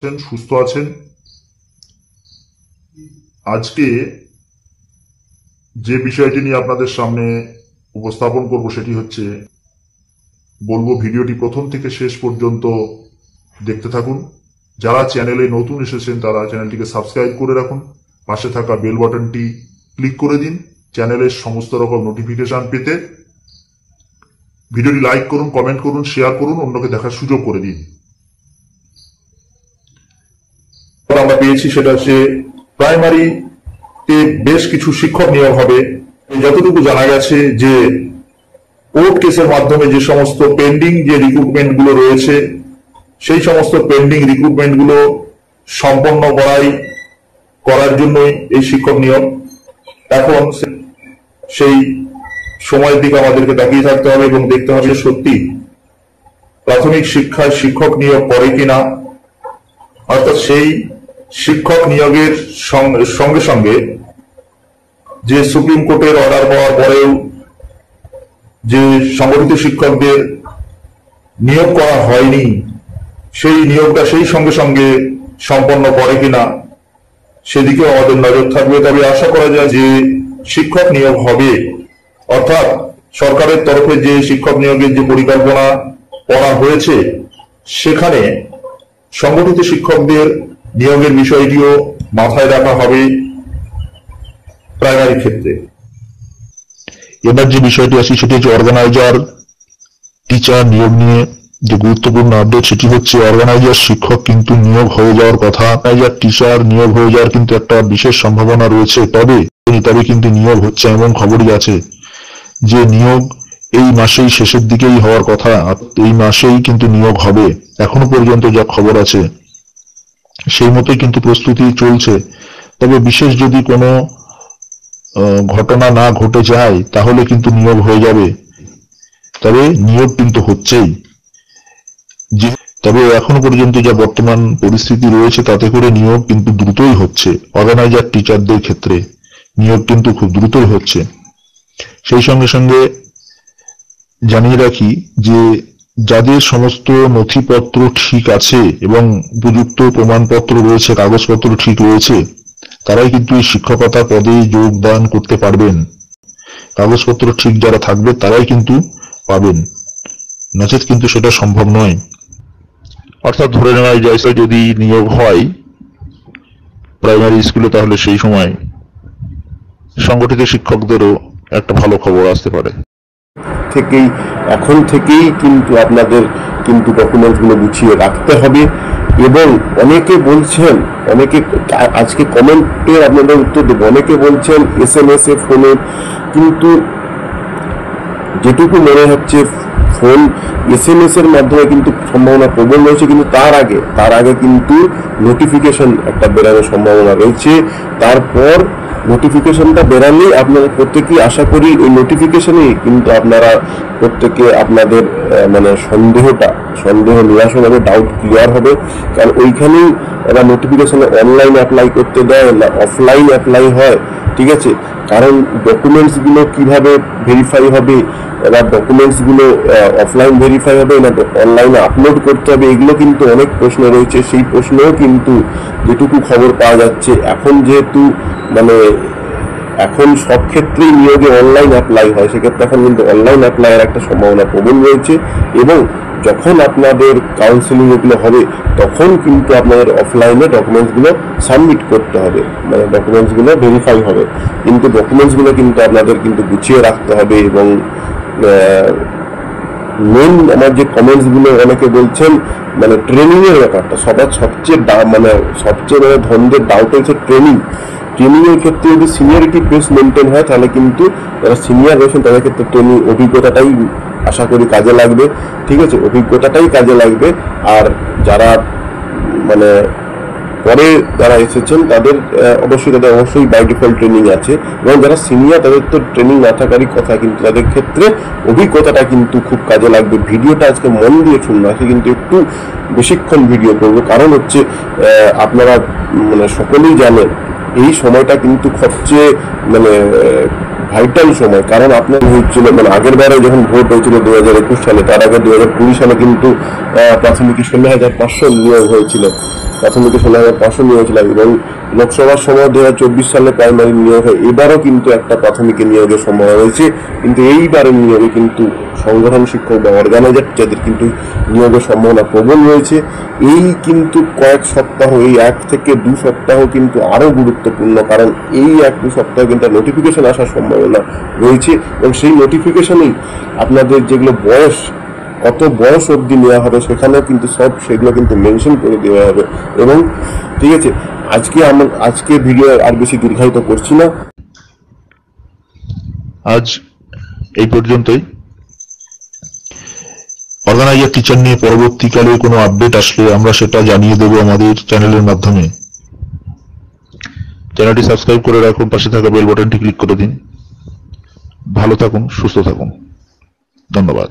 সুস্থ আছেন। আজকে যে বিষয়টি নিয়ে আপনাদের সামনে উপস্থাপন করব সেটি হচ্ছে, বলবো ভিডিওটি প্রথম থেকে শেষ পর্যন্ত দেখতে থাকুন। যারা চ্যানেলে নতুন এসেছেন তারা চ্যানেলটিকে সাবস্ক্রাইব করে রাখুন, পাশে থাকা বেল বাটনটি ক্লিক করে দিন চ্যানেলের সমস্ত রকম নোটিফিকেশন পেতে। ভিডিওটি লাইক করুন, কমেন্ট করুন, শেয়ার করুন, অন্যকে দেখার সুযোগ করে দিন। আমরা পেয়েছি সেটা হচ্ছে প্রাইমারিতে বেশ কিছু শিক্ষক নিয়োগ হবে। যতটুকু জানা গেছে যে কোর্ট কেসের মাধ্যমে যে সমস্ত পেন্ডিং যে রিক্রুটমেন্ট গুলো রয়েছে সেই সমস্ত পেন্ডিং রিক্রুটমেন্ট গুলো সম্পন্ন করার জন্যই এই শিক্ষক নিয়োগ। এখন সেই সময়ের দিকে আমাদেরকে তাকিয়ে থাকতে হবে এবং দেখতে হবে সত্যি প্রাথমিক শিক্ষায় শিক্ষক নিয়োগ করে কিনা, অর্থাৎ সেই শিক্ষক নিয়োগের সঙ্গে সঙ্গে যে সুপ্রিম কোর্টের অর্ডার পাওয়ার পরেও যে সংগঠিত শিক্ষকদের নিয়োগ করা হয়নি সেই নিয়োগটা সেই সঙ্গে সঙ্গে সম্পন্ন করে কিনা সেদিকেও আমাদের নজর থাকবে। তবে আশা করা যায় যে শিক্ষক নিয়োগ হবে, অর্থাৎ সরকারের তরফে যে শিক্ষক নিয়োগের যে পরিকল্পনা করা হয়েছে সেখানে সংগঠিত শিক্ষকদের নিয়োগের বিষয়টিও মাথায় রাখা হবে প্রাইমারি ক্ষেত্রে। এবার যে বিষয়টি আছে সেটি হচ্ছে অর্গানাইজার টিচার নিয়োগ নিয়ে যে গুরুত্বপূর্ণ আপডেট, সেটি হচ্ছে অর্গানাইজার শিক্ষক কিন্তু নিয়োগ হয়ে যাওয়ার কথা। অর্গানাইজার টিচার নিয়োগ হয়ে যাওয়ার কিন্তু একটা বিশেষ সম্ভাবনা রয়েছে, তবে কিন্তু নিয়োগ হচ্ছে এমন খবরই আছে যে নিয়োগ এই মাসেই শেষের দিকেই হওয়ার কথা, এই মাসেই কিন্তু নিয়োগ হবে। এখনো পর্যন্ত যা খবর আছে সেই মতোই কিন্তু প্রস্তুতি চলছে। তবে বিশেষ যদি কোনো ঘটনা না ঘটে যায় তাহলে কিন্তু নিয়োগ হয়ে যাবে, তবে নিয়োগ কিন্তু হচ্ছেই। তবে এখনো পর্যন্ত যা বর্তমান পরিস্থিতি রয়েছে তাতে করে নিয়োগ কিন্তু দ্রুতই হচ্ছে। অর্গানাইজার টিচারদের ক্ষেত্রে নিয়োগ কিন্তু খুব দ্রুতই হচ্ছে। সেই সঙ্গে সঙ্গে জানিয়ে রাখি যে যাদের সমস্ত নথিপত্র ঠিক আছে এবং উপযুক্ত প্রমাণপত্র রয়েছে, কাগজপত্র ঠিক রয়েছে, তারাই কিন্তু এই শিক্ষকতা পদে যোগদান করতে পারবেন। কাগজপত্র ঠিক যারা থাকবে তারাই কিন্তু পাবেন, নচেত কিন্তু সেটা সম্ভব নয়। অর্থাৎ ধরে নেওয়া যায় যদি নিয়োগ হয় প্রাইমারি স্কুলে, তাহলে সেই সময় সংগঠিত শিক্ষকদেরও একটা ভালো খবর আসতে পারে। এখন থেকেই কিন্তু আপনাদের কিন্তু ডকুমেন্টসগুলো গুছিয়ে রাখতে হবে। এবং অনেকে বলছেন, অনেকে আজকে কমেন্টের আপনাদের উত্তর দেবো, অনেকে বলছেন SMS এ ফোনে, কিন্তু যেটুকু মনে হচ্ছে ফোন SMS এর মাধ্যমে কিন্তু সম্ভাবনা প্রবল রয়েছে, কিন্তু তার আগে কিন্তু নোটিফিকেশন একটা বেরানোর সম্ভাবনা রয়েছে। তারপর নোটিফিকেশনটা বেরালেই আপনারা প্রত্যেকেই আশা করি ওই নোটিফিকেশনেই কিন্তু আপনারা প্রত্যেকে আপনাদের মানে সন্দেহ নিরাসন হবে, ডাউট ক্লিয়ার হবে। কারণ ওইখানেই এরা নোটিফিকেশনে অনলাইন অ্যাপ্লাই করতে দেয় না অফলাইন অ্যাপ্লাই হয়, ঠিক আছে? কারণ ডকুমেন্টসগুলো কিভাবে ভেরিফাই হবে, এবার ডকুমেন্টসগুলো অফলাইন ভেরিফাই হবে না অনলাইনে আপলোড করতে হবে, এগুলো কিন্তু অনেক প্রশ্ন রয়েছে। সেই প্রশ্নও কিন্তু যেটুকু খবর পাওয়া যাচ্ছে এখন, যেহেতু মানে এখন সব ক্ষেত্রেই নিয়োগে অনলাইন অ্যাপ্লাই হয়, সেক্ষেত্রে এখন কিন্তু অনলাইন অ্যাপ্লাইয়ের একটা সম্ভাবনা প্রবল রয়েছে। এবং যখন আপনাদের কাউন্সিলিং এগুলো হবে তখন কিন্তু আপনাদের অফলাইনে ডকুমেন্টসগুলো সাবমিট করতে হবে, মানে ডকুমেন্টসগুলো ভেরিফাই হবে। কিন্তু ডকুমেন্টসগুলো কিন্তু আপনাদের কিন্তু গুছিয়ে রাখতে হবে। এবং মেন আমার যে কমেন্টসগুলো অনেকে বলছেন মানে ট্রেনিং এর ব্যাপারটা, সবচেয়ে ধনদের ডাউট হয়েছে ট্রেনিং এর ক্ষেত্রে যদি সিনিয়রিটি বেস মেনটেন হয় তাহলে কিন্তু যারা সিনিয়র রয়েছেন তাদের ক্ষেত্রে ট্রেনিং অভিজ্ঞতাটাই আশা করি কাজে লাগবে, ঠিক আছে? অভিজ্ঞতাটাই কাজে লাগবে। আর যারা মানে পরে যারা এসেছেন তাদের অবশ্যই বাই ডিফল্ট ট্রেনিং আছে, এবং যারা সিনিয়র তাদের তো ট্রেনিং না থাকারই কথা, কিন্তু তাদের ক্ষেত্রে অভিজ্ঞতাটা কিন্তু খুব কাজে লাগবে। ভিডিওটা আজকে মন দিয়ে শুনবো, আজকে কিন্তু একটু বেশিক্ষণ ভিডিও করবো, কারণ হচ্ছে আপনারা মানে সকলেই জানেন এই সময়টা কিন্তু সবচেয়ে মানে ভাইটাল সময়। কারণ আপনার হচ্ছিল মানে আগের বারে যখন ভোট হয়েছিল 2021 সালে, তার আগে 2020 সালে কিন্তু প্রাথমিকে 16,500 নিয়োগ হয়েছিল, প্রাথমিকে 16,500 নিয়োগ হয়েছিল, এবং লোকসভার সময় 2024 সালে প্রাইমারি নিয়োগ হয়। এবারও কিন্তু একটা প্রাথমিকে নিয়োগের সময় হয়েছে, কিন্তু এইবারের নিয়োগে কিন্তু সংগঠন শিক্ষক বা অর্গানাইজার টিচারদের কিন্তু নিয়োগের সম্ভাবনা প্রবল রয়েছে। এই কিন্তু কয়েক সপ্তাহ, এই 1 থেকে 2 সপ্তাহ কিন্তু আরো গুরুত্বপূর্ণ, কারণ এই 1-2 সপ্তাহ কিন্তু নোটিফিকেশন আসার সম্ভাবনা রয়েছে, এবং সেই নোটিফিকেশনেই আপনাদের যেগুলো বয়স, কত বয়স অবধি নেওয়া হবে সেখানেও কিন্তু সব সেগুলো কিন্তু মেনশন করে দেওয়া হবে। এবং ঠিক আছে, আজকে ভিডিও আর বেশি দীর্ঘায়িত করছি না, আজ এই পর্যন্তই। অর্গানাইজার টিচার নিয়ে পরবর্তীকালে কোনো আপডেট আসলে আমরা সেটা জানিয়ে দেব আমাদের চ্যানেলের মাধ্যমে। চ্যানেলটি সাবস্ক্রাইব করে রাখুন, পাশে থাকা বেল বাটনটি ক্লিক করে দিন। ভালো থাকুন, সুস্থ থাকুন, ধন্যবাদ।